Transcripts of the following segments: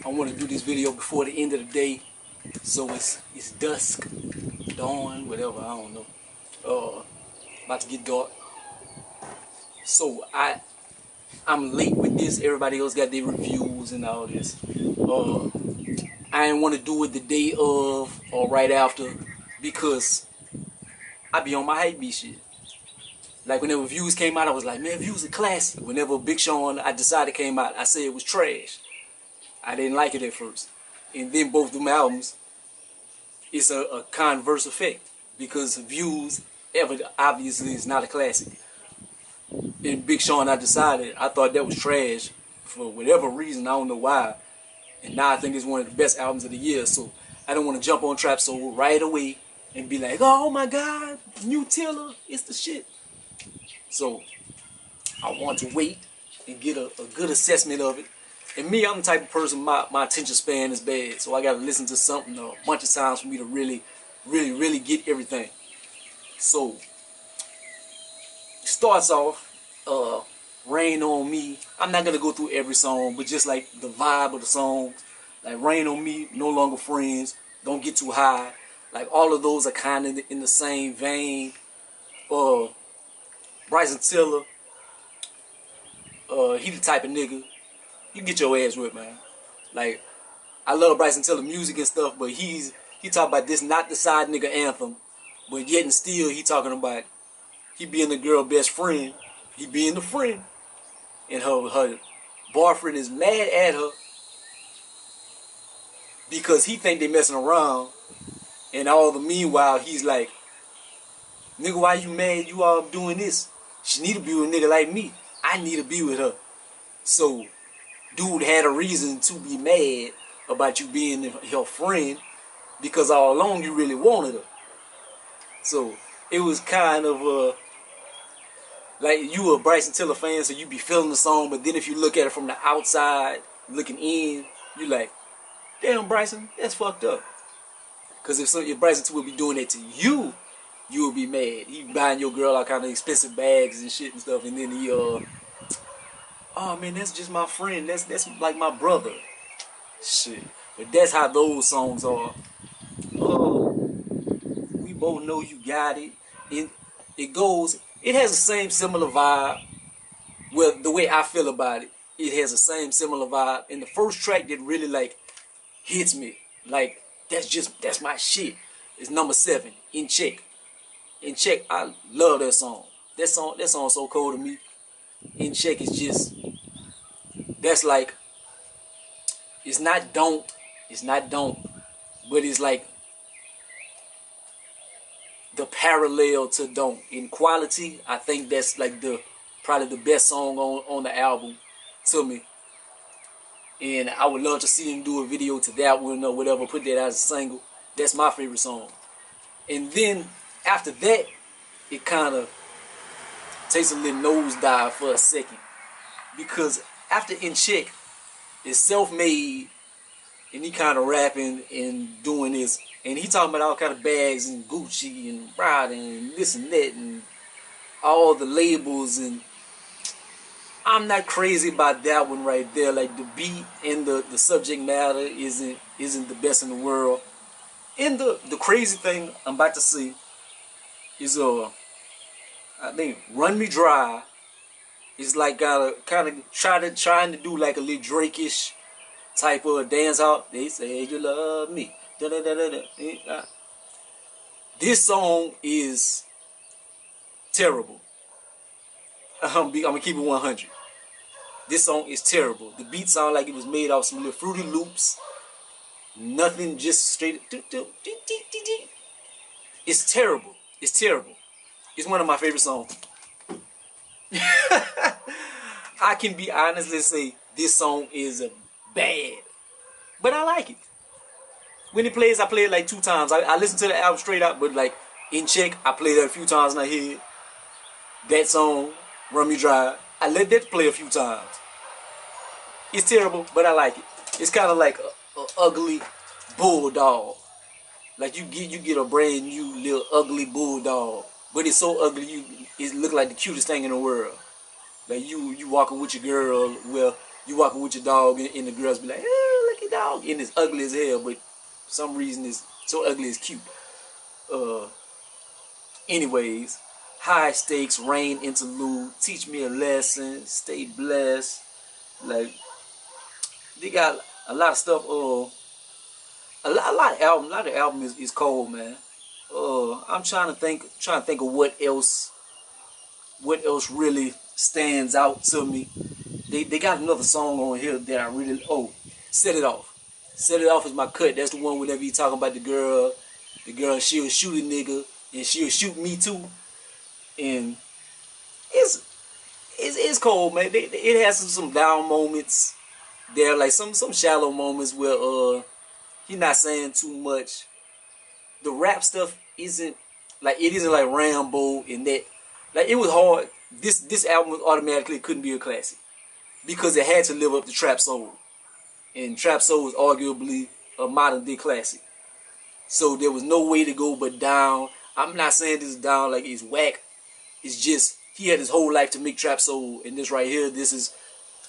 I want to do this video before the end of the day, so it's dusk, dawn, whatever, I don't know. About to get dark. So I'm late with this. Everybody else got their reviews and all this. I didn't want to do it the day of or right after because I be on my hype beat shit. Like whenever Views came out, I was like, man, Views a classic. Whenever Big Sean I decided came out, I said it was trash. I didn't like it at first. And then both them albums, it's a converse effect. Because Views, obviously, is not a classic. And Big Sean I decided, I thought that was trash. For whatever reason, I don't know why. And now I think it's one of the best albums of the year. So I don't want to jump on Trap Soul right away and be like, oh my God, New Tiller, it's the shit. So I want to wait and get a good assessment of it. And me, I'm the type of person, my attention span is bad. So I got to listen to something a bunch of times for me to really get everything. So it starts off, Rain on Me. I'm not going to go through every song, but just like the vibe of the song. Like Rain on Me, No Longer Friends, Don't Get Too High. Like all of those are kind of in the same vein. Bryson Tiller, he the type of nigga, you get your ass whipped, man. Like, I love Bryson Tiller music and stuff, but he talk about this not the side nigga anthem, but yet and still he talking about he being the girl best friend, he being the friend, and her boyfriend is mad at her because he think they messing around, and all the meanwhile he's like, nigga, why you mad? You all doing this? She need to be with a nigga like me. I need to be with her. So, dude had a reason to be mad about you being her friend because all along you really wanted her. So, it was kind of like you a Bryson Tiller fan, so you be feeling the song, but then if you look at it from the outside, looking in, you like, damn Bryson, that's fucked up. Because if Bryson Tiller would be doing that to you, you would be mad. He buying your girl all kind of expensive bags and shit and stuff, and then he oh man, that's just my friend. That's like my brother. Shit. But that's how those songs are. We both know you got it. And it has the same similar vibe. Well, the way I feel about it, it has the same similar vibe. And the first track that really like hits me, like that's my shit, is number 7, In Check. In Check, I love that song. That song's so cool to me. In Check is just, that's like, it's not don't, but it's like the parallel to Don't. In quality, I think that's like probably the best song on the album to me. And I would love to see him do a video to that one or whatever, put that as a single. That's my favorite song. And then after that, it kind of takes a little nosedive for a second. Because after In Check, it's self-made, and he kind of rapping and doing this. And he talking about all kind of bags and Gucci and Prada and this and that and all the labels. And I'm not crazy about that one right there. Like the beat and the subject matter isn't the best in the world. And the crazy thing I'm about to see is I think Run Me Dry is like got a kind of trying to do like a little Drake-ish type of dance out. They say you love me. Da, da, da, da, da. This song is terrible. I'm gonna keep it 100. This song is terrible. The beat sound like it was made off some little Fruity Loops. Nothing, just straight. It's terrible. It's terrible. It's one of my favorite songs. I can be honest and say this song is bad, but I like it. When it plays, I play it like 2 times. I listen to the album straight out, but like In Check, I play that a few times in my head. That song, Run Me Dry, I let that play a few times. It's terrible, but I like it. It's kind of like a ugly bulldog. Like you get a brand new little ugly bulldog, but it's so ugly it look like the cutest thing in the world. Like you walking with your girl, well, you walking with your dog, and the girls be like, oh, look at dog, and it's ugly as hell, but for some reason it's so ugly it's cute. Anyways, high stakes, rain interlude, teach me a lesson, stay blessed. Like, they got a lot of stuff. A lot of album is cold, man. I'm trying to think of what else really stands out to me. They got another song on here that I really Set It Off. Set It Off is my cut. That's the one whenever you talking about the girl she'll shoot a nigga and she'll shoot me too. And it's cold, man. It has some down moments there, like some shallow moments where he's not saying too much. The rap stuff isn't like Rambo in that. Like, it was hard. This album automatically couldn't be a classic because it had to live up to Trap Soul, and Trap Soul is arguably a modern day classic. So there was no way to go but down. I'm not saying this is down like it's whack. It's just he had his whole life to make Trap Soul, and this right here, this is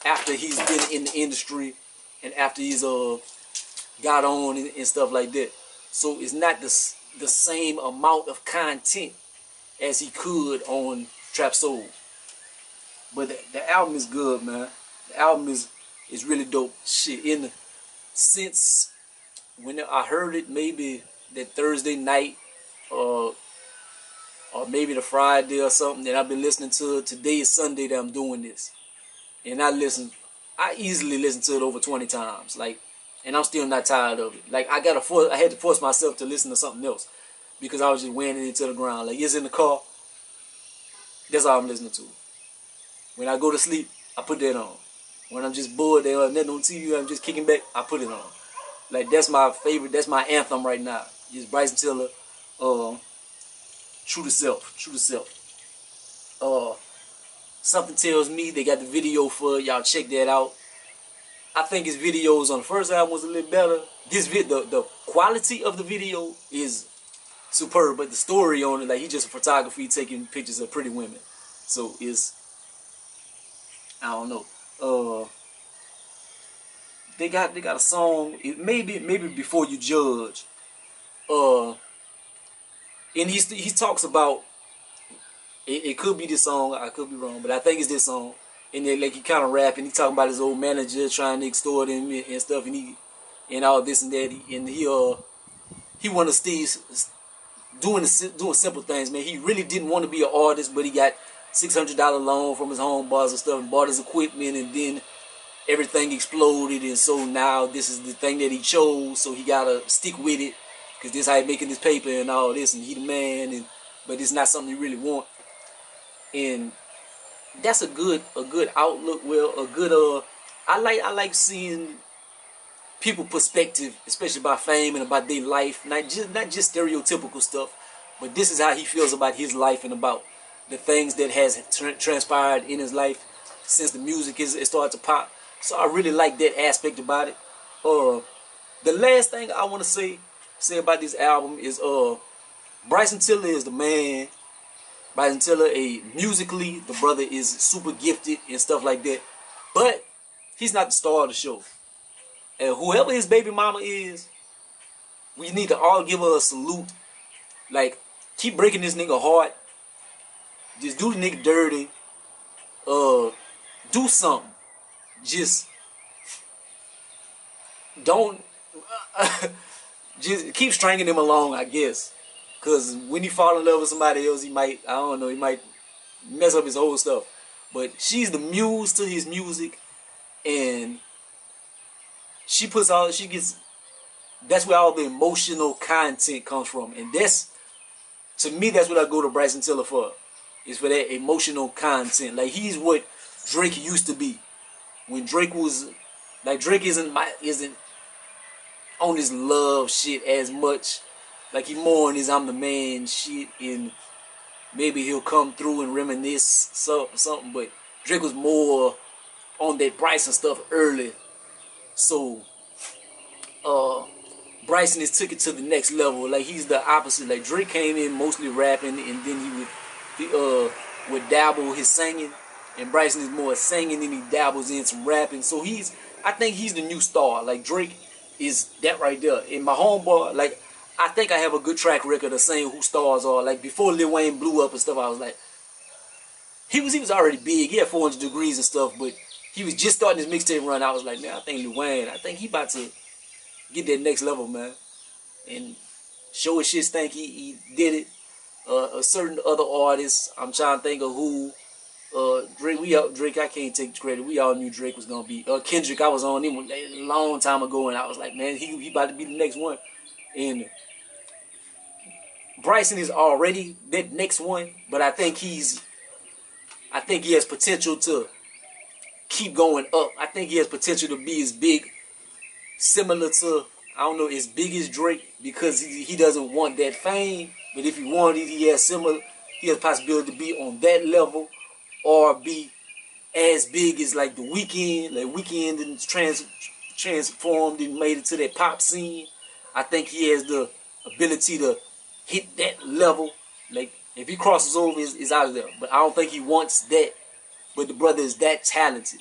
after he's been in the industry and after he's got on and stuff like that. So it's not the same amount of content as he could on Trap Soul. But the album is good, man. The album is really dope. Shit, since when I heard it, maybe that Thursday night, or maybe the Friday or something, that I've been listening to it. Today is Sunday that I'm doing this. And I easily listen to it over 20 times. Like, and I'm still not tired of it. Like, I had to force myself to listen to something else because I was just wearing it into the ground. Like, it's in the car. That's all I'm listening to. When I go to sleep, I put that on. When I'm just bored, there's nothing on TV, I'm just kicking back, I put it on. Like, that's my favorite, that's my anthem right now. It's Bryson Tiller, True to Self. Something Tells Me, they got the video for it. Y'all check that out. I think his videos on the first album was a little better. The quality of the video is superb, but the story on it, like, he's just a photographer taking pictures of pretty women. So I don't know. They got a song, maybe Before You Judge. And he talks about it could be this song, I could be wrong, but I think it's this song. And then, like, he kind of rapping, he talking about his old manager trying to extort him and stuff, and all this and that. And he wanted to stay doing simple things, man. He really didn't want to be an artist, but he got $600 loan from his home boss and stuff, and bought his equipment, and then everything exploded. And so now this is the thing that he chose, so he gotta stick with it because this is how he making this paper and all this, and he the man. But it's not something he really want. And that's a good outlook. Well, a good I like seeing people perspective, especially about fame and about their life, not just stereotypical stuff, but this is how he feels about his life and about the things that has transpired in his life since the music has started to pop. So I really like that aspect about it. The last thing I want to say about this album is Bryson Tiller is the man. Bryson Tiller, musically, the brother is super gifted and stuff like that. But he's not the star of the show. And whoever his baby mama is, we need to all give her a salute. Like, keep breaking this nigga heart. Just do the nigga dirty. Do something. Just don't. Just keep stringing him along, I guess. Because when he fall in love with somebody else, he might mess up his whole stuff. But she's the muse to his music, and that's where all the emotional content comes from. And to me, that's what I go to Bryson Tiller for. Is for that emotional content. Like, he's what Drake used to be. When Drake was, like, Drake isn't on his love shit as much. Like, he more on his I'm the man shit, and maybe he'll come through and reminisce something, but Drake was more on that Bryson stuff early. So Bryson has took it to the next level. Like, he's the opposite. Like, Drake came in mostly rapping, and then he would dabble his singing, and Bryson is more singing and he dabbles in some rapping. So I think he's the new star. Like, Drake is that right there. And my homeboy, like, I think I have a good track record of saying who stars are. Like, before Lil Wayne blew up and stuff, I was like, he was already big. He had 400 Degrees and stuff, but he was just starting his mixtape run. I was like, man, I think Lil Wayne, I think he about to get that next level, man. And show his shit think he did it. A certain other artists, I'm trying to think of who. Drake, I can't take credit. We all knew Drake was gonna be. Kendrick, I was on him a long time ago, and I was like, man, he about to be the next one. And Bryson is already that next one, but I think he has potential to keep going up. I think he has potential to be as big, similar to, I don't know, as big as Drake, because he doesn't want that fame. But if he wanted, he has possibility to be on that level, or be as big as like The Weeknd. Like Weeknd and transformed and made it to that pop scene. I think he has the ability to hit that level. Like if he crosses over, is out of there. But I don't think he wants that. But the brother is that talented.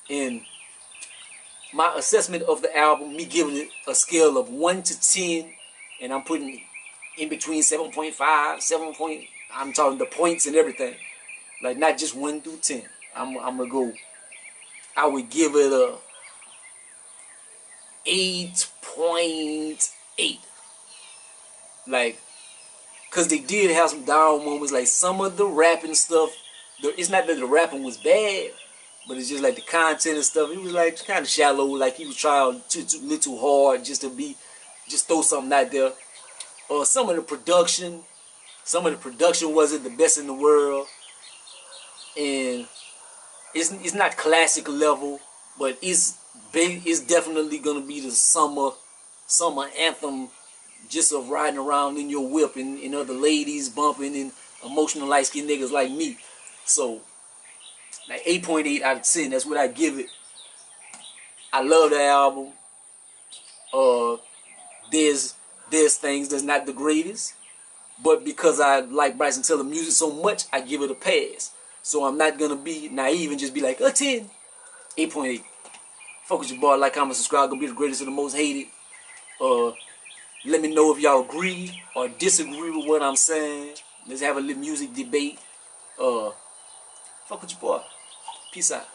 And my assessment of the album, me giving it a scale of 1 to 10, and I'm putting it in between 7.5, 7 point. I'm talking the points and everything. Like not just 1 through 10. I'm gonna go. I would give it a 8.8. Like, cause they did have some down moments. Like some of the rapping stuff. It's not that the rapping was bad, but it's just like the content and stuff. It was like kind of shallow. Like he was trying a little hard just throw something out there. Some of the production wasn't the best in the world. And it's not classic level, but it's definitely gonna be the summer anthem, just of riding around in your whip and other ladies bumping and emotional light skinned niggas like me. So like 8.8 out of 10. That's what I give it. I love the album. There's things that's not the greatest, but because I like Bryson Tiller music so much, I give it a pass. So I'm not gonna be naive and just be like a 10. 8.8. Fuck with your boy, like, comment, subscribe. Gonna be the greatest or the most hated. Let me know if y'all agree or disagree with what I'm saying. Let's have a little music debate. Fuck with your boy. Peace out.